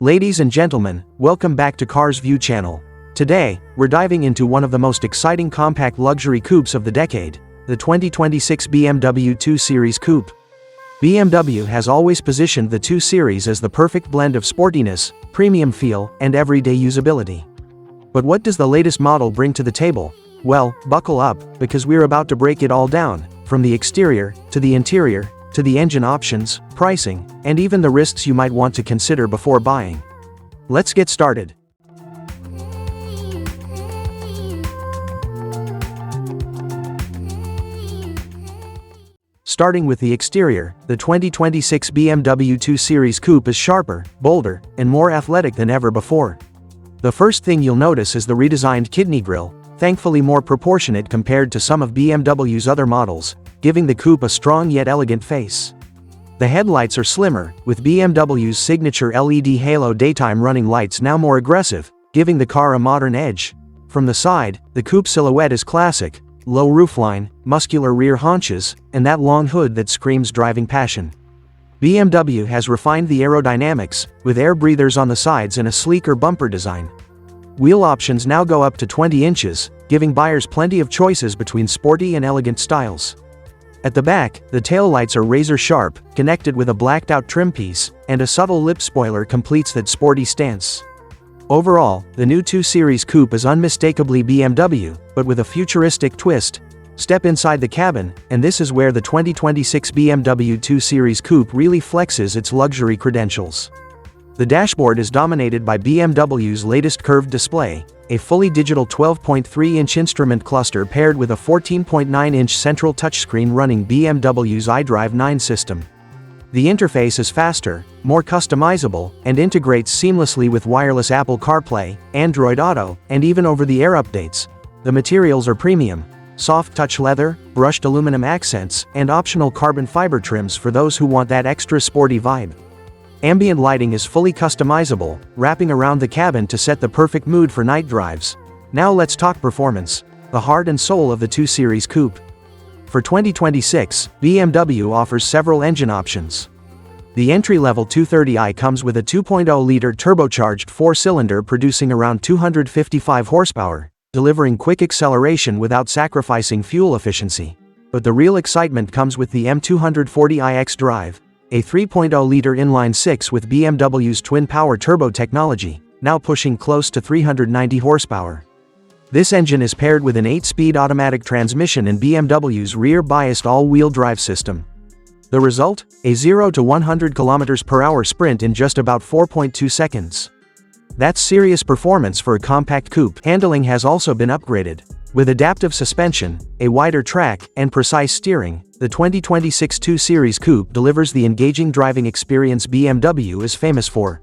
Ladies and gentlemen, welcome back to Cars View channel. Today, we're diving into one of the most exciting compact luxury coupes of the decade, the 2026 BMW 2 Series Coupe. BMW has always positioned the 2 Series as the perfect blend of sportiness, premium feel, and everyday usability. But what does the latest model bring to the table? Well, buckle up, because we're about to break it all down, from the exterior, to the interior, to the engine options, pricing, and even the risks you might want to consider before buying. Let's get started. Starting with the exterior, the 2026 BMW 2 Series Coupe is sharper, bolder, and more athletic than ever before. The first thing you'll notice is the redesigned kidney grille, thankfully more proportionate compared to some of BMW's other models, giving the coupe a strong yet elegant face. The headlights are slimmer, with BMW's signature LED halo daytime running lights now more aggressive, giving the car a modern edge. From the side, the coupe silhouette is classic, low roofline, muscular rear haunches, and that long hood that screams driving passion. BMW has refined the aerodynamics, with air breathers on the sides and a sleeker bumper design. Wheel options now go up to 20 inches, giving buyers plenty of choices between sporty and elegant styles. At the back, the taillights are razor-sharp, connected with a blacked-out trim piece, and a subtle lip spoiler completes that sporty stance. Overall, the new 2 Series Coupe is unmistakably BMW, but with a futuristic twist. Step inside the cabin, and this is where the 2026 BMW 2 Series Coupe really flexes its luxury credentials. The dashboard is dominated by BMW's latest curved display, a fully digital 12.3-inch instrument cluster paired with a 14.9-inch central touchscreen running BMW's iDrive 9 system. The interface is faster, more customizable, and integrates seamlessly with wireless Apple CarPlay, Android Auto, and even over-the-air updates. The materials are premium: soft touch leather, brushed aluminum accents, and optional carbon fiber trims for those who want that extra sporty vibe. Ambient lighting is fully customizable, wrapping around the cabin to set the perfect mood for night drives. Now let's talk performance, the heart and soul of the 2 Series Coupe. For 2026, BMW offers several engine options. The entry-level 230i comes with a 2.0-liter turbocharged 4-cylinder producing around 255 horsepower, delivering quick acceleration without sacrificing fuel efficiency. But the real excitement comes with the M240i xDrive, a 3.0-liter inline-six with BMW's TwinPower Turbo technology, now pushing close to 390 horsepower. This engine is paired with an 8-speed automatic transmission and BMW's rear-biased all-wheel drive system. The result? A 0 to 100 km/h sprint in just about 4.2 seconds. That's serious performance for a compact coupe. Handling has also been upgraded. With adaptive suspension, a wider track, and precise steering, the 2026 2 Series Coupe delivers the engaging driving experience BMW is famous for.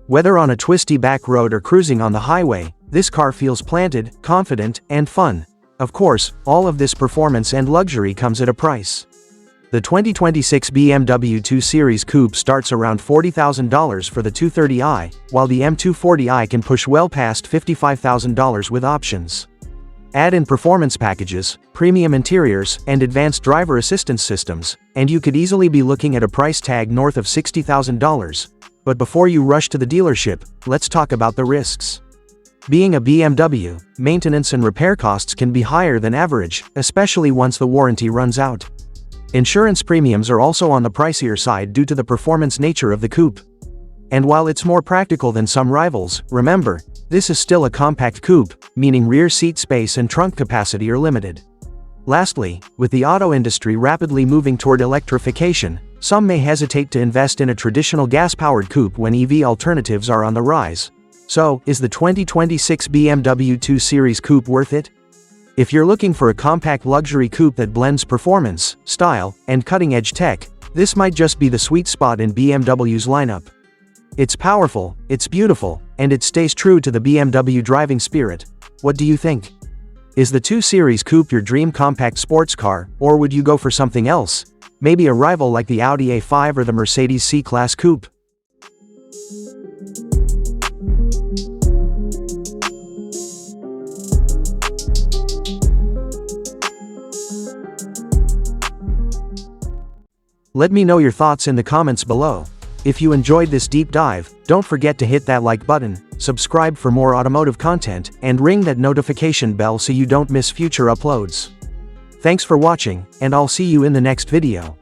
Whether on a twisty back road or cruising on the highway, this car feels planted, confident, and fun. Of course, all of this performance and luxury comes at a price. The 2026 BMW 2 Series Coupe starts around $40,000 for the 230i, while the M240i can push well past $55,000 with options. Add in performance packages, premium interiors, and advanced driver assistance systems, and you could easily be looking at a price tag north of $60,000. But before you rush to the dealership, let's talk about the risks. Being a BMW, maintenance and repair costs can be higher than average, especially once the warranty runs out. Insurance premiums are also on the pricier side due to the performance nature of the coupe. And while it's more practical than some rivals, remember, this is still a compact coupe, meaning rear seat space and trunk capacity are limited. Lastly, with the auto industry rapidly moving toward electrification, some may hesitate to invest in a traditional gas-powered coupe when EV alternatives are on the rise. So, is the 2026 BMW 2 Series Coupe worth it? If you're looking for a compact luxury coupe that blends performance, style, and cutting-edge tech, this might just be the sweet spot in BMW's lineup. It's powerful, it's beautiful, and it stays true to the BMW driving spirit. What do you think? Is the 2 Series Coupe your dream compact sports car, or would you go for something else? Maybe a rival like the Audi A5 or the Mercedes C-Class Coupe? Let me know your thoughts in the comments below. If you enjoyed this deep dive, don't forget to hit that like button, subscribe for more automotive content, and ring that notification bell so you don't miss future uploads. Thanks for watching, and I'll see you in the next video.